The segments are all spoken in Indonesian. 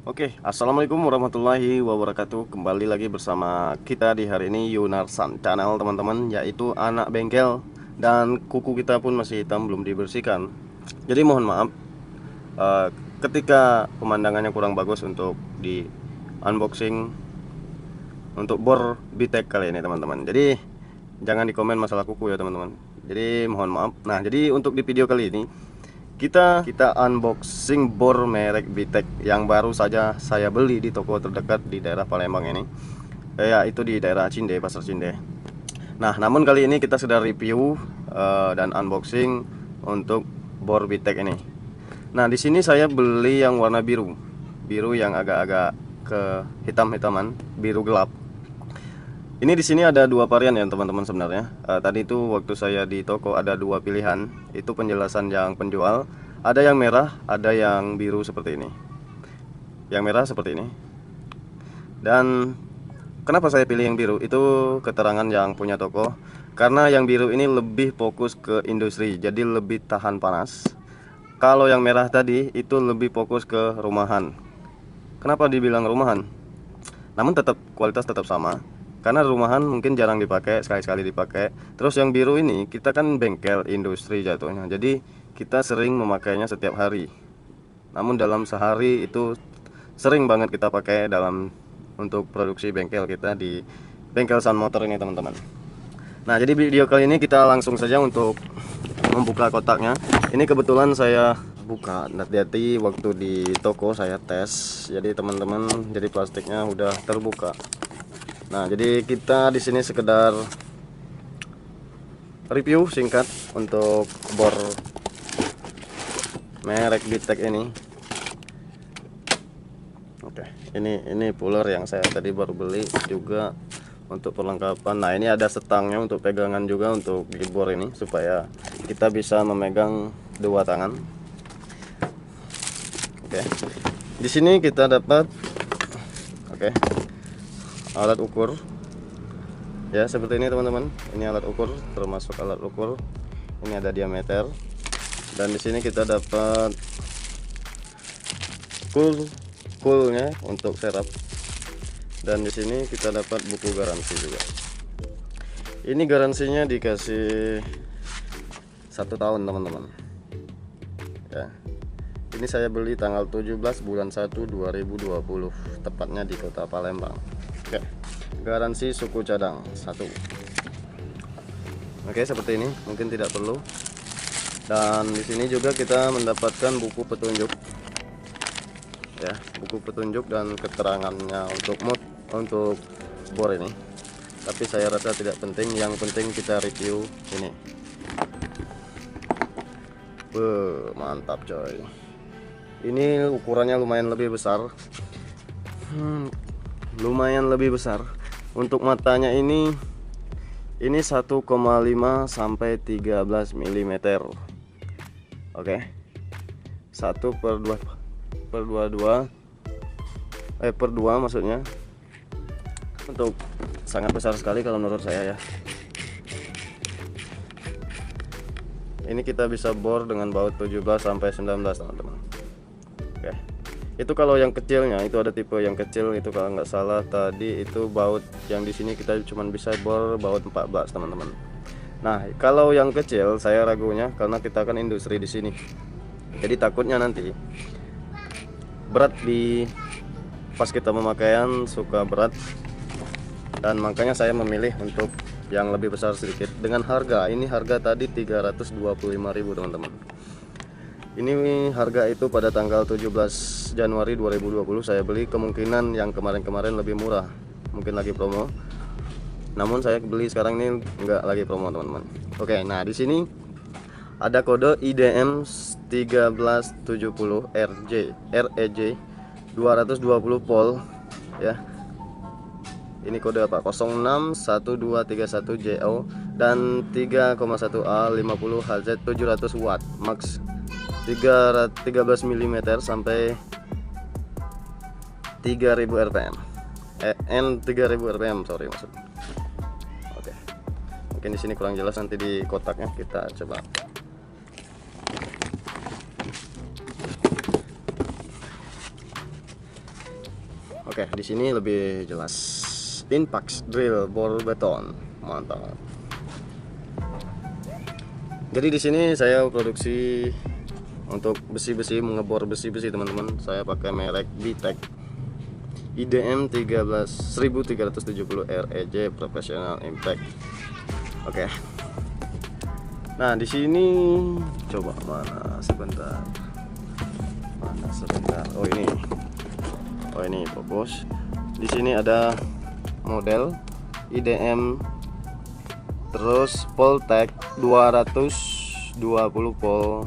Oke, assalamualaikum warahmatullahi wabarakatuh. Kembali lagi bersama kita di hari ini Yunarsan Channel teman-teman, yaitu anak bengkel. Dan kuku kita pun masih hitam, belum dibersihkan. Jadi mohon maaf eh, ketika pemandangannya kurang bagus untuk di unboxing untuk bor Bitek kali ini teman-teman. Jadi jangan dikomen masalah kuku ya teman-teman. Jadi mohon maaf. Nah, jadi untuk di video kali ini kita unboxing bor merek Bitek yang baru saja saya beli di toko terdekat di daerah Palembang ini, yaitu di daerah Cinde, Pasar Cinde. Nah, namun kali ini kita sudah review dan unboxing untuk bor Bitek ini. Nah, di sini saya beli yang warna biru, biru yang agak-agak ke hitam-hitaman, biru gelap. Ini di sini ada dua varian ya teman-teman sebenarnya. Tadi itu waktu saya di toko ada dua pilihan. Itu penjelasan yang penjual. Ada yang merah, ada yang biru seperti ini. Yang merah seperti ini. Dan kenapa saya pilih yang biru? Itu keterangan yang punya toko. Karena yang biru ini lebih fokus ke industri, jadi lebih tahan panas. Kalau yang merah tadi itu lebih fokus ke rumahan. Kenapa dibilang rumahan? Namun tetap kualitas tetap sama. Karena rumahan mungkin jarang dipakai, sekali-sekali dipakai. Terus yang biru ini kita kan bengkel industri jatuhnya. Jadi kita sering memakainya setiap hari. Namun dalam sehari itu sering banget kita pakai dalam untuk produksi bengkel kita di bengkel Sun Motor ini teman-teman. Nah, jadi video kali ini kita langsung saja untuk membuka kotaknya. Ini kebetulan saya buka, hati-hati waktu di toko saya tes. Jadi teman-teman, jadi plastiknya udah terbuka. Nah, jadi kita di sini sekedar review singkat untuk bor merek Bitek ini. Oke, ini puller yang saya tadi baru beli juga untuk perlengkapan. Nah, ini ada setangnya untuk pegangan juga untuk di bor ini supaya kita bisa memegang dua tangan. Oke. Di sini kita dapat alat ukur ya, seperti ini teman-teman. Ini alat ukur, termasuk alat ukur ini ada diameter. Dan di sini kita dapat coolnya untuk serap. Dan di sini kita dapat buku garansi juga. Ini garansinya dikasih 1 tahun teman-teman ya. Ini saya beli tanggal 17 bulan 1 2020, tepatnya di kota Palembang. Oke. Garansi suku cadang 1. Oke, seperti ini, mungkin tidak perlu. Dan di sini juga kita mendapatkan buku petunjuk ya, buku petunjuk dan keterangannya untuk untuk bor ini. Tapi saya rasa tidak penting, yang penting kita review ini. Mantap coy. Ini ukurannya lumayan lebih besar. Lumayan lebih besar. Untuk matanya ini 1,5 sampai 13 mm. Oke. 1/2 maksudnya. Untuk sangat besar sekali kalau menurut saya ya. Ini kita bisa bor dengan baut 17 sampai 19 teman-teman. Oke. Itu kalau yang kecilnya, itu ada tipe yang kecil itu kalau nggak salah tadi itu baut yang di sini kita cuma bisa bor baut 14 teman-teman. Nah, kalau yang kecil saya ragunya karena kita kan industri di sini. Jadi takutnya nanti berat di pas kita pemakaian suka berat. Dan makanya saya memilih untuk yang lebih besar sedikit. Dengan harga, ini harga tadi 325.000 teman-teman. Ini harga itu pada tanggal 17 Januari 2020 saya beli. Kemungkinan yang kemarin-kemarin lebih murah, mungkin lagi promo. Namun saya beli sekarang ini enggak lagi promo teman-teman. Oke, nah di sini ada kode IDM 1370 REJ 220 volt ya. Ini kode apa? 061231JO dan 3,1A 50 Hz 700 watt max 13 mm sampai 3000 rpm. N 3000 rpm, sorry maksud. Oke. Mungkin di sini kurang jelas, nanti di kotaknya kita coba. Oke, di sini lebih jelas. Inpax drill bor beton, mantap. Jadi di sini saya produksi untuk besi-besi, mengebor besi-besi teman-teman. Saya pakai merek Bitek IDM 1370 REJ Professional Impact. Oke. Nah, di sini coba mana sebentar. Oh ini fokus. Di sini ada model IDM, terus Voltec 220 volt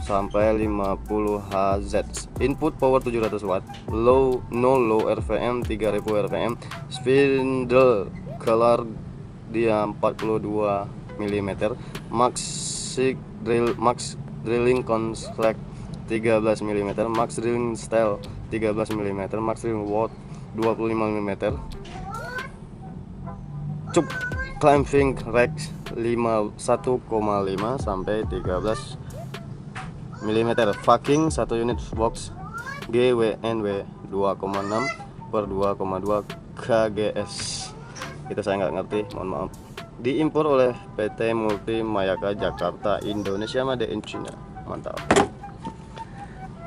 sampai 50 Hz, input power 700 watt, low RPM 3000 RPM, spindle color dia 42 mm, max drilling construct 13 mm, max drilling style 13 mm, max drilling watt 25 mm, cup clamping rack 1,5 sampai 13 mm, fucking 1 unit box GWNW 2,6 per 2,2 kgs. Itu saya nggak ngerti, mohon maaf. Diimpor oleh PT Multi Mayaka Jakarta, Indonesia, made in China. Mantap.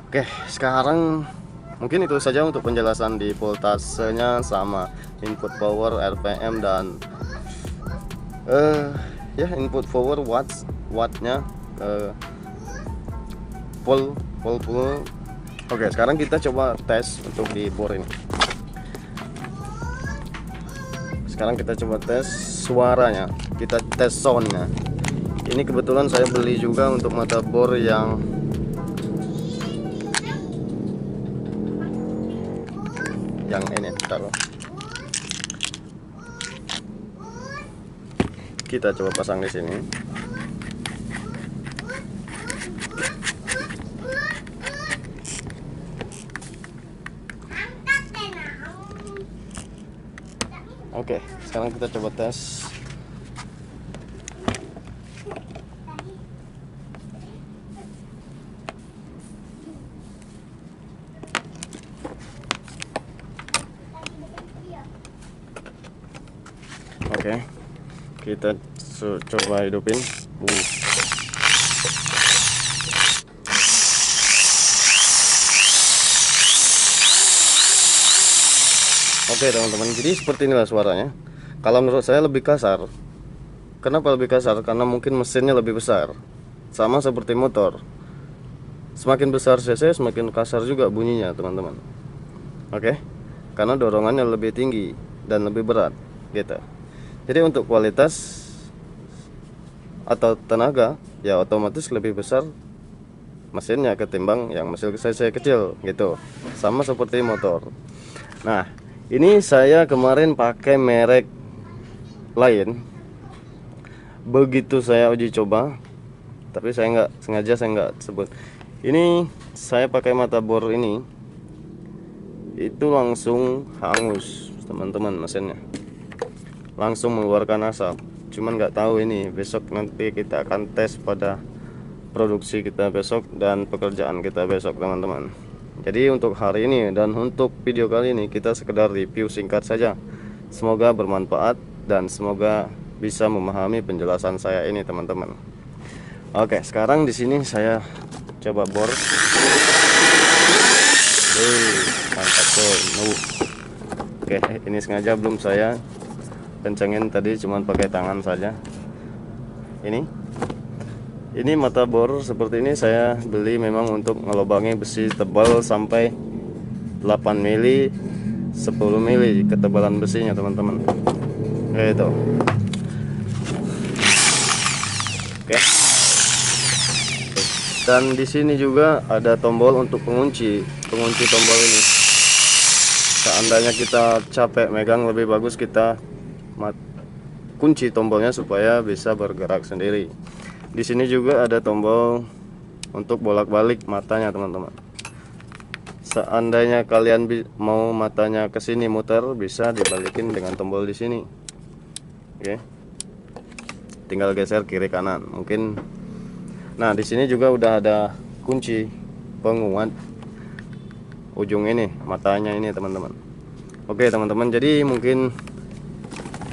Oke, sekarang mungkin itu saja untuk penjelasan di voltasenya sama input power, RPM, dan ya input power wattnya, volt. Oke, sekarang kita coba tes untuk di bor ini. Sekarang kita coba tes suaranya, kita tes soundnya. Ini kebetulan saya beli juga untuk mata bor yang ini, taruh. Kita coba pasang di sini. Oke, sekarang kita coba tes. Oke, kita coba hidupin. Oke teman-teman, jadi seperti inilah suaranya. Kalau menurut saya lebih kasar. Kenapa lebih kasar? Karena mungkin mesinnya lebih besar. Sama seperti motor. Semakin besar cc, semakin kasar juga bunyinya teman-teman. Oke, karena dorongannya lebih tinggi dan lebih berat gitu. Jadi untuk kualitas atau tenaga ya otomatis lebih besar mesinnya ketimbang yang mesin cc kecil gitu. Sama seperti motor. Nah, ini saya kemarin pakai merek lain. Begitu saya uji coba, tapi saya nggak sebut. Ini saya pakai mata bor ini, itu langsung hangus teman-teman, mesinnya langsung mengeluarkan asap. Cuman nggak tahu ini, besok nanti kita akan tes pada produksi kita besok dan pekerjaan kita besok teman-teman. Jadi untuk hari ini dan untuk video kali ini kita sekedar review singkat saja. Semoga bermanfaat dan semoga bisa memahami penjelasan saya ini teman-teman. Oke, sekarang di sini saya coba bor. Mantap tuh. Oke, ini sengaja belum saya kencengin tadi, cuman pakai tangan saja. Ini mata bor seperti ini saya beli memang untuk ngelobangi besi tebal sampai 8 mili, 10 mili ketebalan besinya teman-teman. Gitu. Oke. Dan di sini juga ada tombol untuk pengunci tombol ini. Seandainya kita capek megang, lebih bagus kita kunci tombolnya supaya bisa bergerak sendiri. Di sini juga ada tombol untuk bolak-balik matanya teman-teman. Seandainya kalian mau matanya ke sini muter, bisa dibalikin dengan tombol di sini. Oke. Tinggal geser kiri kanan mungkin. Nah, di sini juga udah ada kunci penguat ujung ini, matanya ini teman-teman. Oke teman-teman, jadi mungkin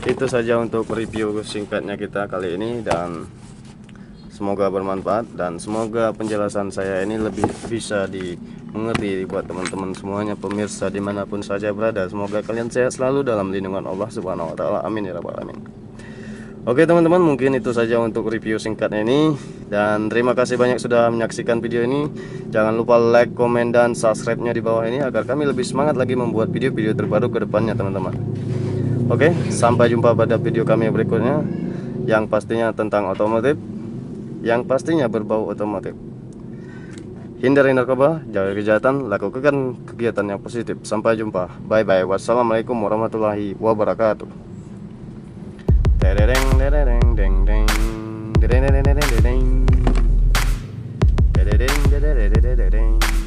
itu saja untuk review singkatnya kita kali ini, dan semoga bermanfaat dan semoga penjelasan saya ini lebih bisa dimengerti buat teman-teman semuanya, pemirsa dimanapun saja berada. Semoga kalian sehat selalu dalam lindungan Allah Subhanahu wa Ta'ala. Amin ya rabbal alamin. Oke teman-teman, mungkin itu saja untuk review singkatnya ini, dan terima kasih banyak sudah menyaksikan video ini. Jangan lupa like, komen, dan subscribe-nya di bawah ini agar kami lebih semangat lagi membuat video-video terbaru ke depannya teman-teman. Oke, sampai jumpa pada video kami berikutnya, yang pastinya tentang otomotif, yang pastinya berbau otomotif. Hindari narkoba, jaga kejahatan, lakukan kegiatan yang positif. Sampai jumpa, bye bye. Wassalamualaikum warahmatullahi wabarakatuh. Dereng dereng deng deng dereng dereng dereng dereng dereng dereng dereng dereng.